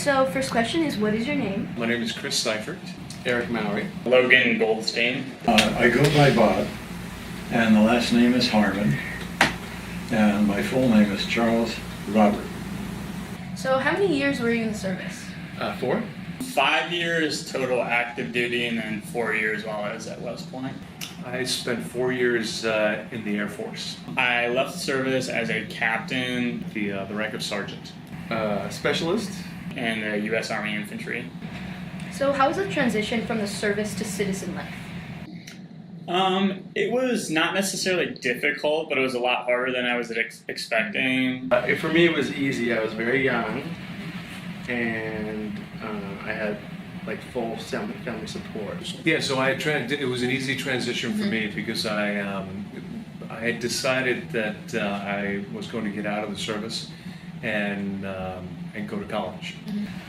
So first question is, what is your name? My name is Chris Seifert. Eric Mowry. Logan Goldstein. I go by Bob, and the last name is Harmon, and my full name is Charles Robert. So how many years were you in the service? 4. 5 years total active duty, and then 4 years while I was at West Point. I spent 4 years in the Air Force, I left the service as a captain the rank of sergeant. Specialist. in the U.S. Army Infantry. So how was the transition from the service to citizen life? It was not necessarily difficult, but it was a lot harder than I was expecting. For me, it was easy. I was very young, and I had like full family support. Yeah, so it was an easy transition for me because I had decided that I was going to get out of the service and go to college.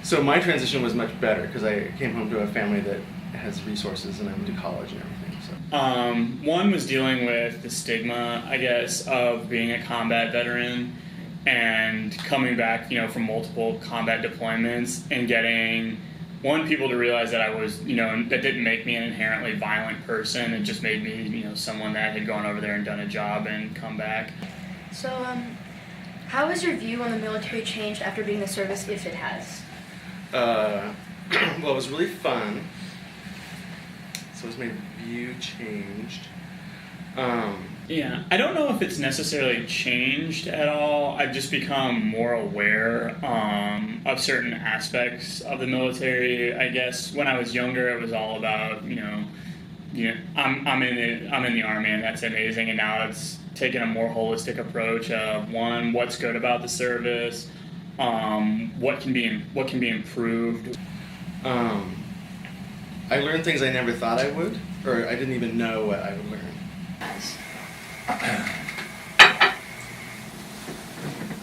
So my transition was much better because I came home to a family that has resources, and I went to college and everything. So. One was dealing with the stigma, I guess, of being a combat veteran and coming back, from multiple combat deployments and getting people to realize that I was, that didn't make me an inherently violent person. It just made me, someone that had gone over there and done a job and come back. So how has your view on the military changed after being in the service, if it has? Well, it was really fun. So it's my view changed. Yeah, I don't know if it's necessarily changed at all. I've just become more aware of certain aspects of the military. I guess when I was younger, it was all about I'm in the Army, and that's amazing. And now it's taken a more holistic approach of one, what's good about the service, what can be improved. I learned things I never thought I would, or I didn't even know what I would learn.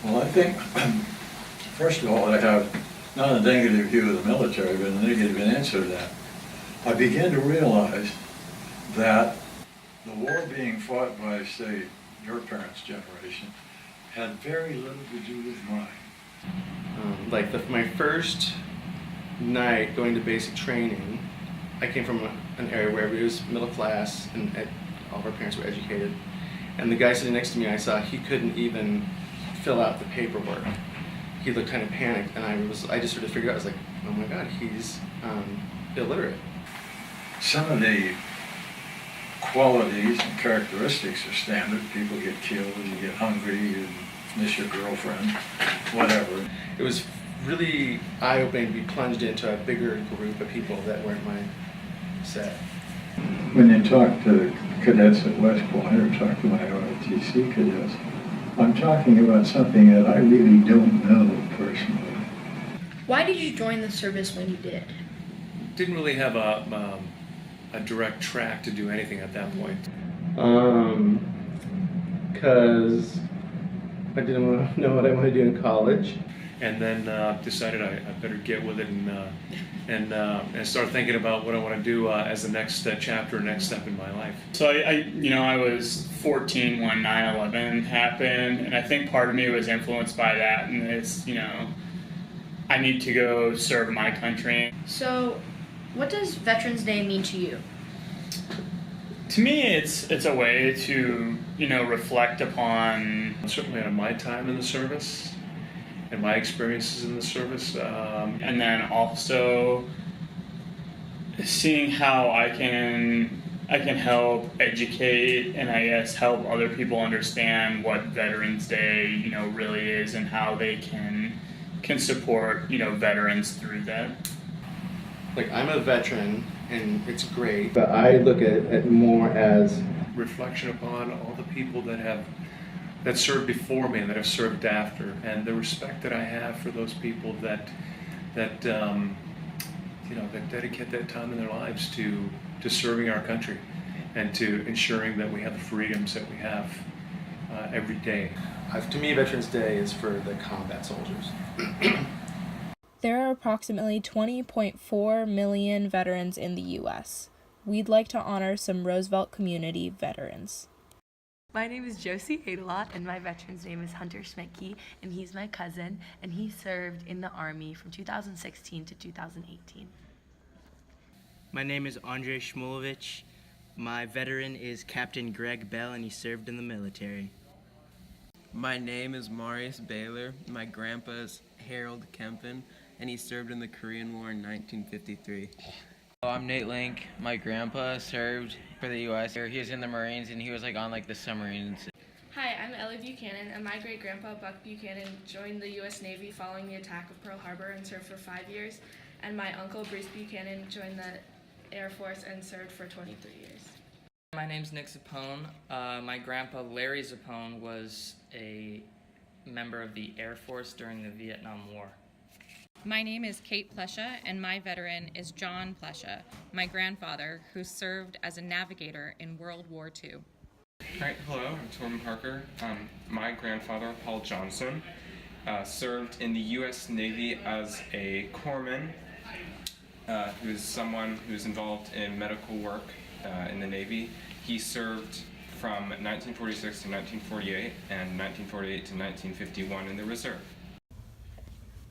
Well, I think, first of all, I have not a negative view of the military, but a negative answer to that. I began to realize that the war being fought by, say, your parents' generation had very little to do with mine. My first night going to basic training, I came from an area where everybody was middle class and all of our parents were educated. And the guy sitting next to me, I saw he couldn't even fill out the paperwork. He looked kind of panicked, and I just sort of figured out, I was like, oh my God, he's illiterate. Some of the qualities and characteristics are standard. People get killed, you get hungry, you miss your girlfriend, whatever. It was really eye-opening to be plunged into a bigger group of people that weren't my set. When you talk to cadets at West Point or talk to my ROTC cadets, I'm talking about something that I really don't know personally. Why did you join the service when you did? Didn't really have a direct track to do anything at that point. Because I didn't want to know what I wanted to do in college. And then decided I better get with it and start thinking about what I want to do as the next chapter, next step in my life. So I was 14 when 9/11 happened, and I think part of me was influenced by that, and it's, I need to go serve my country. So what does Veterans Day mean to you? To me, it's a way to, reflect upon. Certainly on my time in the service and my experiences in the service. And then also seeing how I can help educate and I guess help other people understand what Veterans Day, really is and how they can support, veterans through that. I'm a veteran, and it's great, but I look at it more as reflection upon all the people that served before me and that have served after, and the respect that I have for those people that dedicate that time in their lives to serving our country and to ensuring that we have the freedoms that we have every day. To me, Veterans Day is for the combat soldiers. There are approximately 20.4 million veterans in the U.S. We'd like to honor some Roosevelt community veterans. My name is Josie Adelot, and my veteran's name is Hunter Schmidtke, and he's my cousin, and he served in the Army from 2016 to 2018. My name is Andrei Shmulevich. My veteran is Captain Greg Bell, and he served in the military. My name is Marius Baylor. My grandpa is Harold Kempen, and he served in the Korean War in 1953. I'm Nate Link. My grandpa served for the U.S. He was in the Marines, and he was on the submarines. Hi, I'm Ellie Buchanan, and my great-grandpa, Buck Buchanan, joined the U.S. Navy following the attack of Pearl Harbor and served for 5 years. And my uncle, Bruce Buchanan, joined the Air Force and served for 23 years. My name's Nick Zappone. My grandpa, Larry Zappone, was a member of the Air Force during the Vietnam War. My name is Kate Plesha, and my veteran is John Plesha, my grandfather, who served as a navigator in World War II. Hi, hello, I'm Torben Parker. My grandfather, Paul Johnson, served in the U.S. Navy as a corpsman, who is someone who's involved in medical work in the Navy. He served from 1946 to 1948 and 1948 to 1951 in the Reserve.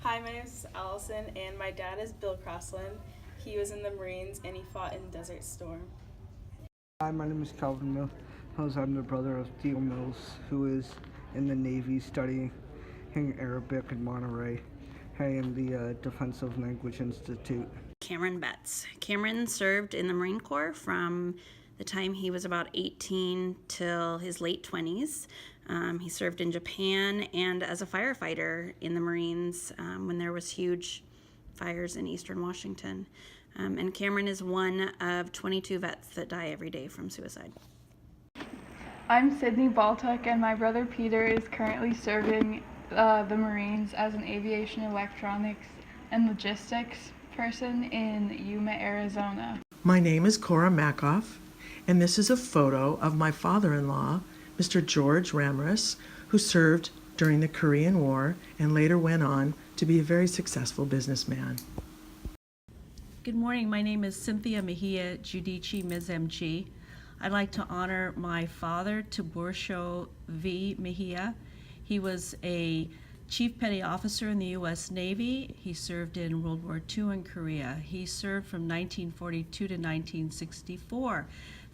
Hi, my name is Allison, and my dad is Bill Crossland. He was in the Marines, and he fought in Desert Storm. Hi, my name is Calvin Mills. I'm the brother of Theo Mills, who is in the Navy studying Arabic in Monterey. I am the Defensive Language Institute. Cameron Betts. Cameron served in the Marine Corps from the time he was about 18 till his late 20s. He served in Japan and as a firefighter in the Marines when there was huge fires in eastern Washington. And Cameron is one of 22 vets that die every day from suicide. I'm Sydney Baltuck, and my brother Peter is currently serving the Marines as an aviation electronics and logistics person in Yuma, Arizona. My name is Cora Makoff, and this is a photo of my father-in-law, Mr. George Ramrus, who served during the Korean War and later went on to be a very successful businessman. Good morning. My name is Cynthia Mejia Judici, Ms. MG. I'd like to honor my father, Tiburcio V. Mejia. He was a Chief Petty Officer in the U.S. Navy. He served in World War II and Korea. He served from 1942 to 1964.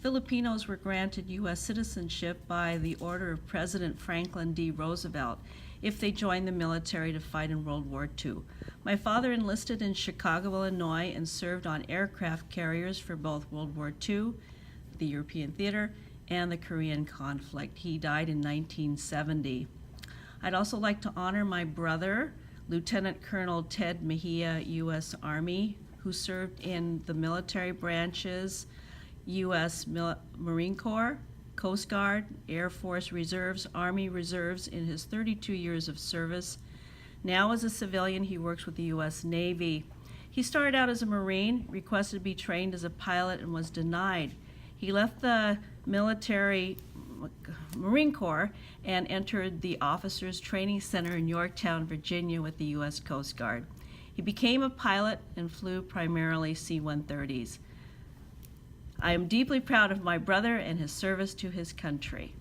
Filipinos were granted U.S. citizenship by the order of President Franklin D. Roosevelt if they joined the military to fight in World War II. My father enlisted in Chicago, Illinois, and served on aircraft carriers for both World War II, the European theater, and the Korean conflict. He died in 1970. I'd also like to honor my brother, Lieutenant Colonel Ted Mejia, U.S. Army, who served in the military branches, U.S. Marine Corps, Coast Guard, Air Force Reserves, Army Reserves in his 32 years of service. Now as a civilian, he works with the U.S. Navy. He started out as a Marine, requested to be trained as a pilot, and was denied. He left the Marine Corps and entered the Officers Training Center in Yorktown, Virginia with the U.S. Coast Guard. He became a pilot and flew primarily C-130s. I am deeply proud of my brother and his service to his country.